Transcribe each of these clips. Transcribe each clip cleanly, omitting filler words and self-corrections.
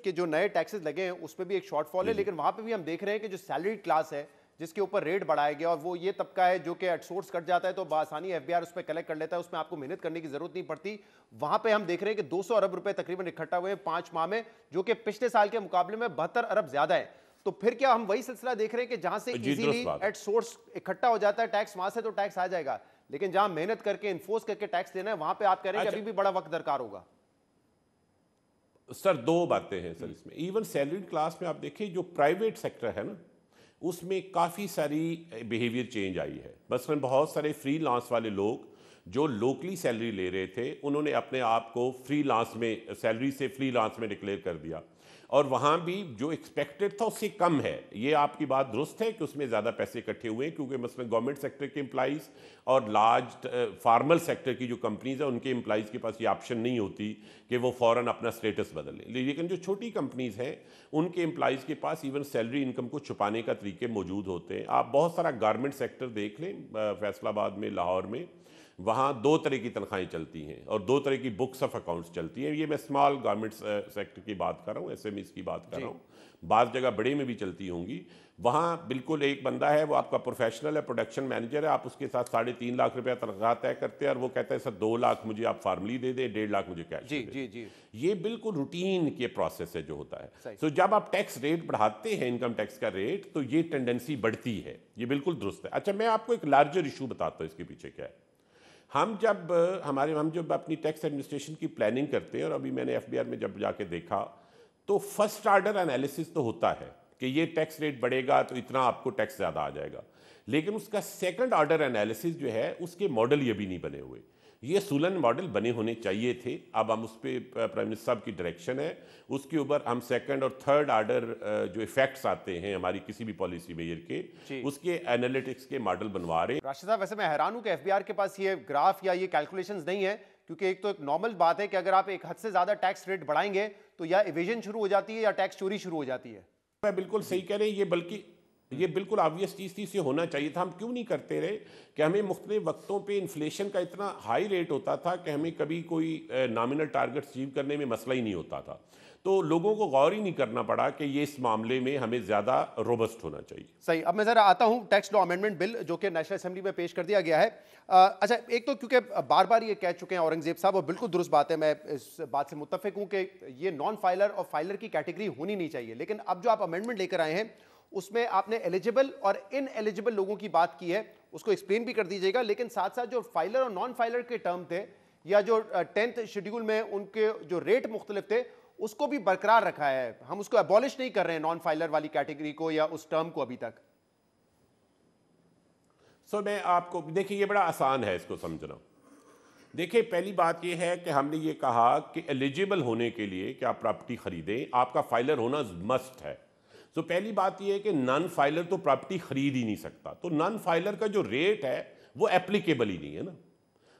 कि जो नए टैक्सेस लगे हैं उसमें भी एक शॉर्टफॉल है, लेकिन वहां पे भी हम देख रहे हैं कि जो सैलरी क्लास है जिसके ऊपर रेट बढ़ाया गया, और वो ये तबका है जो कि एटसोर्स कट जाता है तो बासानी एफबीआर उस पर कलेक्ट कर लेता है, उसमें आपको मेहनत करने की जरूरत नहीं पड़ती। वहां पे हम देख रहे हैं कि 200 अरब रुपए तकरीबन इकट्ठा हुए 5 माह में, जो कि पिछले साल के मुकाबले में 72 अरब ज्यादा है। तो फिर क्या हम वही सिलसिला देख रहे हैं कि जहां से इजीली एट सोर्स इकट्ठा हो जाता है टैक्स, वहां से तो टैक्स आ जाएगा, लेकिन जहां मेहनत करके इन्फोर्स करके टैक्स देना है वहां पे आप कह रहे हैं कि अभी भी बड़ा वक्त दरकार होगा। सर दो बातें हैं सर इसमें। इवन सैलरीड क्लास में आप देखिए जो प्राइवेट सेक्टर है ना, उसमें काफ़ी सारी बिहेवियर चेंज आई है। मसलन बहुत सारे फ्रीलांस वाले लोग जो लोकली सैलरी ले रहे थे, उन्होंने अपने आप को फ्रीलांस में, सैलरी से फ्रीलांस में डिक्लेयर कर दिया, और वहाँ भी जो एक्सपेक्टेड था उससे कम है। ये आपकी बात दुरुस्त है कि उसमें ज़्यादा पैसे इकट्ठे हुए हैं, क्योंकि मसलन गवर्नमेंट सेक्टर के एम्प्लॉइज़ और लार्ज फार्मल सेक्टर की जो कंपनीज़ हैं उनके एम्प्लॉइज़ के पास ये ऑप्शन नहीं होती कि वो फ़ौरन अपना स्टेटस बदल लें। लेकिन जो छोटी कंपनीज़ हैं उनके एम्प्लॉइज़ के पास इवन सैलरी इनकम को छुपाने का तरीके मौजूद होते हैं। आप बहुत सारा गारमेंट सेक्टर देख लें, फैसलाबाद में, लाहौर में, वहाँ दो तरह की तनख्वाहें चलती हैं और दो तरह की बुक्स ऑफ अकाउंट्स चलती हैं। ये मैं स्मॉल गारमेंट सेक्टर की बात कर रहा हूँ, एसएमईज़ की बात कर रहा हूँ, बाज़ जगह बड़े में भी चलती होंगी। वहाँ बिल्कुल एक बंदा है, वो आपका प्रोफेशनल है, प्रोडक्शन मैनेजर है, आप उसके साथ 3.5 लाख रुपया तनख्वाह तय करते हैं और वो कहता है सर 2 लाख मुझे आप फार्मली दे दें, 1.5 लाख मुझे कैश दे दें। ये बिल्कुल रूटीन के प्रोसेस है जो होता है। सो जब आप टैक्स रेट बढ़ाते हैं, इनकम टैक्स का रेट, तो ये टेंडेंसी बढ़ती है, ये बिल्कुल दुरुस्त है। अच्छा, मैं आपको एक लार्जर इशू बताता हूँ इसके पीछे क्या है। हम जब अपनी टैक्स एडमिनिस्ट्रेशन की प्लानिंग करते हैं, और अभी मैंने एफबीआर में जब जाके देखा, तो फर्स्ट आर्डर एनालिसिस तो होता है कि ये टैक्स रेट बढ़ेगा तो इतना आपको टैक्स ज़्यादा आ जाएगा, लेकिन उसका सेकंड आर्डर एनालिसिस जो है उसके मॉडल ये भी नहीं बने हुए। ये सुलन मॉडल बने होने चाहिए थे। अब हम उस पर, प्राइम मिनिस्टर साहब की डायरेक्शन है, उसके ऊपर हम सेकंड और थर्ड आर्डर जो इफेक्ट्स आते हैं हमारी किसी भी पॉलिसी मेजर के, उसके एनालिटिक्स के मॉडल बनवा रहे हैं। राशिद साहब, वैसे मैं हैरान हूं कि एफबीआर के पास ये ग्राफ या ये कैलकुलेशंस नहीं है, क्योंकि एक तो एक नॉर्मल बात है कि अगर आप एक हद से ज्यादा टैक्स रेट बढ़ाएंगे तो या इवेजन शुरू हो जाती है या टैक्स चोरी शुरू हो जाती है। मैं बिल्कुल सही कह रहे हैं, ये बल्कि ये बिल्कुल ऑब्वियस चीज़ थी, इसे होना चाहिए था। हम क्यों नहीं करते रहे कि हमें मुख्तलिफ वक्तों पे इन्फ्लेशन का इतना हाई रेट होता था कि हमें कभी कोई नॉमिनल टारगेट अचीव करने में मसला ही नहीं होता था। तो लोगों को गौर ही नहीं करना पड़ा कि ये इस मामले में हमें ज़्यादा रोबस्ट होना चाहिए। सही। अब मैं ज़रा आता हूँ टैक्स लॉ अमेंडमेंट बिल जो कि नेशनल असेंबली में पेश कर दिया गया है। अच्छा, एक तो क्योंकि बार बार ये कह चुके हैं औरंगजेब साहब, और बिल्कुल दुरुस्त बात है, मैं इस बात से मुत्तफिक हूँ कि ये नॉन फाइलर और फाइलर की कैटेगरी होनी नहीं चाहिए, लेकिन अब जो आप अमेंडमेंट लेकर आए हैं उसमें आपने एलिजिबल और इन एलिजिबल लोगों की बात की है, उसको एक्सप्लेन भी कर दीजिएगा। लेकिन साथ साथ जो फाइलर और नॉन फाइलर के टर्म थे, या जो 10th शेड्यूल में उनके जो रेट मुख्तलिफ थे, उसको भी बरकरार रखा है। हम उसको अबॉलिश नहीं कर रहे हैं नॉन फाइलर वाली कैटेगरी को या उस टर्म को अभी तक। मैं आपको देखिए, ये बड़ा आसान है इसको समझना। देखिए, पहली बात ये है कि हमने ये कहा कि एलिजिबल होने के लिए कि आप प्रॉपर्टी खरीदें, आपका फाइलर होना मस्ट है। पहली बात यह है कि नॉन फाइलर तो प्रॉपर्टी खरीद ही नहीं सकता, तो नॉन फाइलर का जो रेट है वो एप्लीकेबल ही नहीं है ना।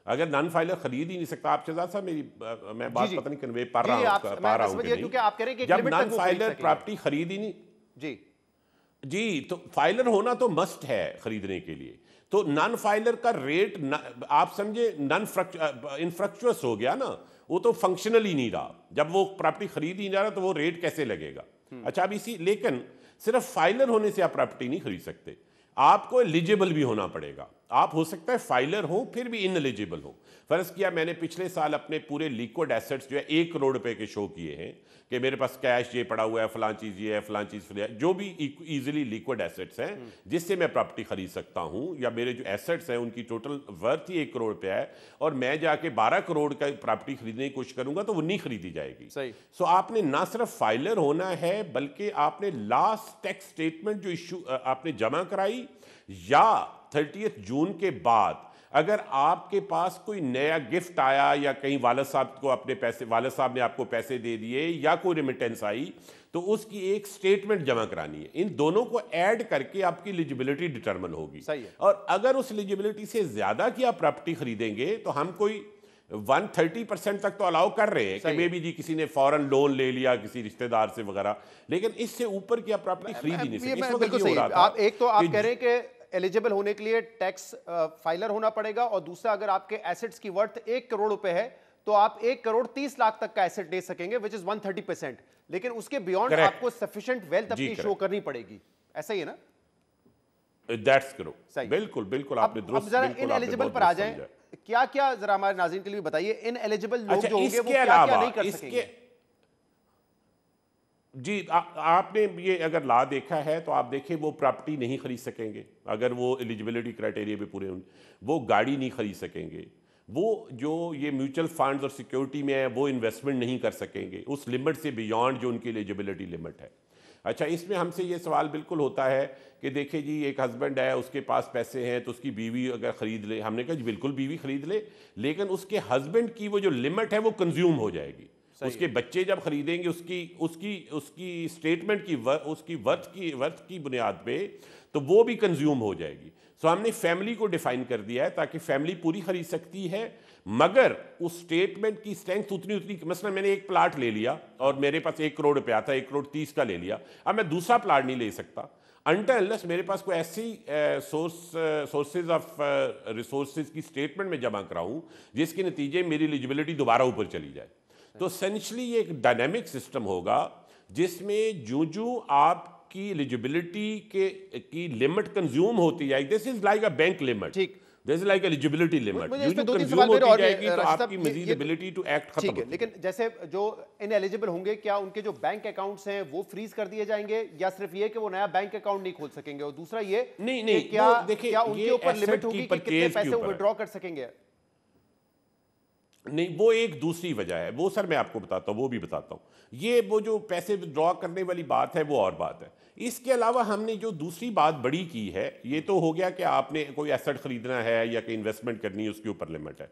अगर नॉन फाइलर खरीद ही नहीं सकता, आप शहजाद साहब मैं बात पता नहीं कन्वे पा रहा हूं जब नॉन फाइलर प्रॉपर्टी खरीद ही नहीं जी, तो फाइलर होना तो मस्ट है खरीदने के लिए। तो नॉन फाइलर का रेट आप समझे नॉन इनफ्रक्चुअस हो गया ना, वो तो फंक्शनल ही नहीं रहा। जब वो प्रॉपर्टी खरीद ही नहीं रहा तो वो रेट कैसे लगेगा। अच्छा, अब लेकिन सिर्फ फाइलर होने से आप प्रॉपर्टी नहीं खरीद सकते, आपको एलिजिबल भी होना पड़ेगा। आप हो सकता है फाइलर हो फिर भी इनएलिजिबल हो। फर्ज किया मैंने पिछले साल अपने पूरे लिक्विड एसेट्स जो है 1 करोड़ रुपए के शो किए हैं कि मेरे पास कैश ये पड़ा हुआ है, फलां चीज ये है, फलां चीज जो भी इजीली लिक्विड एसेट्स हैं जिससे मैं प्रॉपर्टी खरीद सकता हूं, या मेरे जो एसेट्स हैं उनकी टोटल वर्थ ही 1 करोड़ रुपया है, और मैं जाके 12 करोड़ का प्रॉपर्टी खरीदने की कोशिश करूंगा तो वो नहीं खरीदी जाएगी। सो आपने ना सिर्फ फाइलर होना है, बल्कि आपने लास्ट टैक्स स्टेटमेंट जो इशू आपने जमा कराई, या 30 जून के बाद अगर आपके पास कोई नया गिफ्ट आया, या कहीं वालिद साहब को अपने पैसे, वालिद साहब ने आपको पैसे दे दिए, या कोई रेमिटेंस आई, तो उसकी एक स्टेटमेंट जमा करानी है। इन दोनों को ऐड करके आपकी एलिजिबिलिटी डिटरमिन होगी। सही है। और अगर उस एलिजिबिलिटी से ज्यादा की आप प्रॉपर्टी खरीदेंगे तो हम कोई 130% तक तो अलाउ कर रहे हैं कि मे भी जी किसी ने फॉरेन लोन ले लिया किसी रिश्तेदार से वगैरह, लेकिन इससे ऊपर की आप प्रॉपर्टी खरीद ही नहीं सकते। बिल्कुल सही। आप एक तो आप कह रहे हैं कि एलिजिबल होने के लिए टैक्स फाइलर होना पड़ेगा, और दूसरा अगर आपके एसेट्स की वर्थ 1 करोड़ रुपए है तो आप 1,30,00,000 तक का एसेट ले सकेंगे, विच इज 130%। लेकिन उसके बियॉन्ड Correct. आपको सफिशिएंट वेल्थ अपनी शो करनी पड़ेगी। ऐसा ही है ना? दैट्स करो, बिल्कुल बिल्कुल आपने दुरुस्त। अब जरा इन एलिजिबल पर आ जाएं, क्या क्या जरा हमारे नाज़रीन के लिए बताइए, इन एलिजिबल लोग जो होंगे वो क्या क्या नहीं कर सकेंगे? जी आपने ये अगर ला देखा है तो आप देखिए वो प्रॉपर्टी नहीं खरीद सकेंगे अगर वो एलिजिबिलिटी क्राइटेरिया पे पूरे होंगे, वो गाड़ी नहीं खरीद सकेंगे, वो जो ये म्यूचुअल फंड्स और सिक्योरिटी में है वो इन्वेस्टमेंट नहीं कर सकेंगे उस लिमिट से बियॉन्ड जो उनकी एलिजिबिलिटी लिमिट है। अच्छा, इसमें हमसे ये सवाल बिल्कुल होता है कि देखिए जी एक हस्बैंड है, उसके पास पैसे हैं तो उसकी बीवी अगर ख़रीद ले, हमने कहा जी बिल्कुल बीवी खरीद ले, लेकिन उसके हस्बैंड की वो जो लिमिट है वो कंज्यूम हो जाएगी। उसके बच्चे जब खरीदेंगे उसकी उसकी उसकी स्टेटमेंट की उसकी वर्थ की बुनियाद पे तो वो भी कंज्यूम हो जाएगी। सो हमने फैमिली को डिफाइन कर दिया है ताकि फैमिली पूरी खरीद सकती है, मगर उस स्टेटमेंट की स्ट्रेंथ उतनी मसलन मैंने एक प्लाट ले लिया और मेरे पास 1 करोड़ रुपया था, 1,30 करोड़ का ले लिया, अब मैं दूसरा प्लाट नहीं ले सकता अनटिल अनलेस मेरे पास कोई ऐसी सोर्सेज ऑफ रिसोर्सेज की स्टेटमेंट में जमा कराऊं जिसके नतीजे मेरी एलिजिबिलिटी दोबारा ऊपर चली जाए। तो एसेंशली ये एक डायनेमिक सिस्टम होगा जिसमें जो आपकी एलिजिबिलिटी की लिमिट कंज्यूम होती जाएगी, this is like a bank limit, ठीक, this is like eligibility limit, जो कंज्यूम होती जाएगी तो आपकी मजीद एबिलिटी टू एक्ट खत्म होगी। लेकिन जैसे जो इनएलिजिबल होंगे, क्या उनके जो बैंक अकाउंट्स हैं वो फ्रीज कर दिए जाएंगे, या सिर्फ ये कि वो नया बैंक अकाउंट नहीं खोल सकेंगे? और दूसरा ये नहीं क्या देखिए क्या उनके ऊपर लिमिट होगी कि कितने पैसे वो विड्रॉ कर सकेंगे? नहीं, वो एक दूसरी वजह है, वो सर मैं आपको बताता हूँ, वो भी बताता हूँ। ये वो जो पैसे विड्रॉ करने वाली बात है वो और बात है। इसके अलावा हमने जो दूसरी बात बड़ी की है, ये तो हो गया कि आपने कोई एसेट खरीदना है या कोई इन्वेस्टमेंट करनी है, उसके ऊपर लिमिट है।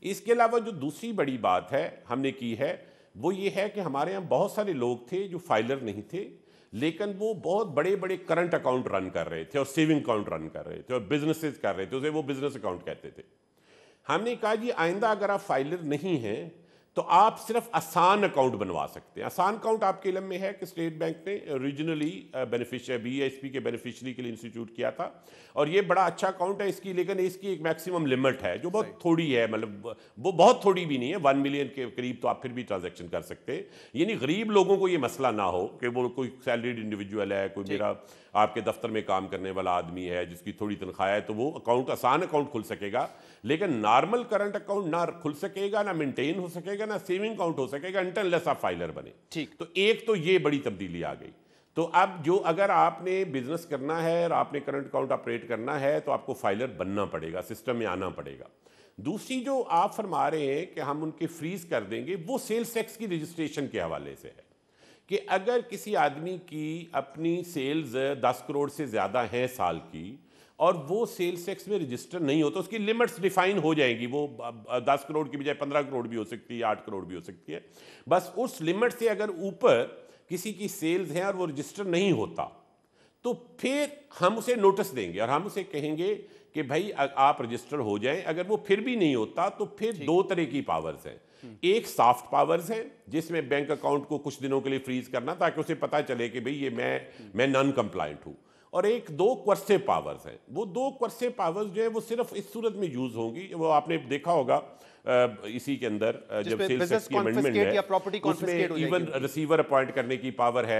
इसके अलावा जो दूसरी बड़ी बात है हमने की है वो ये है कि हमारे यहाँ बहुत सारे लोग थे जो फाइलर नहीं थे, लेकिन वो बहुत बड़े बड़े करंट अकाउंट रन कर रहे थे और सेविंग अकाउंट रन कर रहे थे और बिजनेसेस कर रहे थे, उसे वो बिजनेस अकाउंट कहते थे। हमने कहा जी आइंदा अगर आप फाइलर नहीं हैं तो आप सिर्फ आसान अकाउंट बनवा सकते हैं। आसान अकाउंट आपके इल्म में है कि स्टेट बैंक ने रीजनली बेनिफिशियरी BISP के बेनिफिशियरी के लिए इंस्टीट्यूट किया था और ये बड़ा अच्छा अकाउंट है इसकी, लेकिन इसकी एक मैक्सिमम लिमिट है जो बहुत थोड़ी है, मतलब वो बहुत थोड़ी भी नहीं है, 1 मिलियन के करीब तो आप फिर भी ट्रांजैक्शन कर सकते हैं। यानी गरीब लोगों को ये मसला ना हो कि वो कोई सैलरीड इंडिविजुअल है, कोई मेरा आपके दफ्तर में काम करने वाला आदमी है जिसकी थोड़ी तनख्वाह है, तो वो अकाउंट आसान अकाउंट खुल सकेगा, लेकिन नॉर्मल करंट अकाउंट ना खुल सकेगा, ना मेंटेन हो सकेगा, ना सेविंग अकाउंट हो सकेगा अनटिल अनलेस आप फाइलर बने। ठीक, तो एक तो ये बड़ी तब्दीली आ गई। तो अब जो अगर आपने बिजनेस करना है और आपने करंट अकाउंट ऑपरेट करना है तो आपको फाइलर बनना पड़ेगा, सिस्टम में आना पड़ेगा। दूसरी जो आप फरमा रहे हैं कि हम उनके फ्रीज कर देंगे, वो सेल्स टैक्स की रजिस्ट्रेशन के हवाले से है कि अगर किसी आदमी की अपनी सेल्स 10 करोड़ से ज़्यादा हैं साल की और वो सेल्स टैक्स में रजिस्टर नहीं होता, उसकी लिमिट्स डिफाइन हो जाएंगी, वो 10 करोड़ की बजाय 15 करोड़ भी हो सकती है, 8 करोड़ भी हो सकती है। बस उस लिमिट से अगर ऊपर किसी की सेल्स हैं और वो रजिस्टर नहीं होता तो फिर हम उसे नोटिस देंगे और हम उसे कहेंगे कि भाई आप रजिस्टर हो जाएं। अगर वो फिर भी नहीं होता तो फिर 2 तरह की पावर्स हैं। एक सॉफ्ट पावर्स है जिसमें बैंक अकाउंट को कुछ दिनों के लिए फ्रीज करना ताकि उसे पता चले कि भाई ये मैं नॉन कंप्लायंट हूं, और एक 2 क्वर्सिव पावर्स हैं। वो 2 क्वर्सिव पावर्स जो है वो सिर्फ इस सूरत में यूज होंगी, वो आपने देखा होगा इसी के अंदर जब सेल्स टैक्स की अमेंडमेंट है उसमें इवन रिसीवर अपॉइंट करने की पावर है,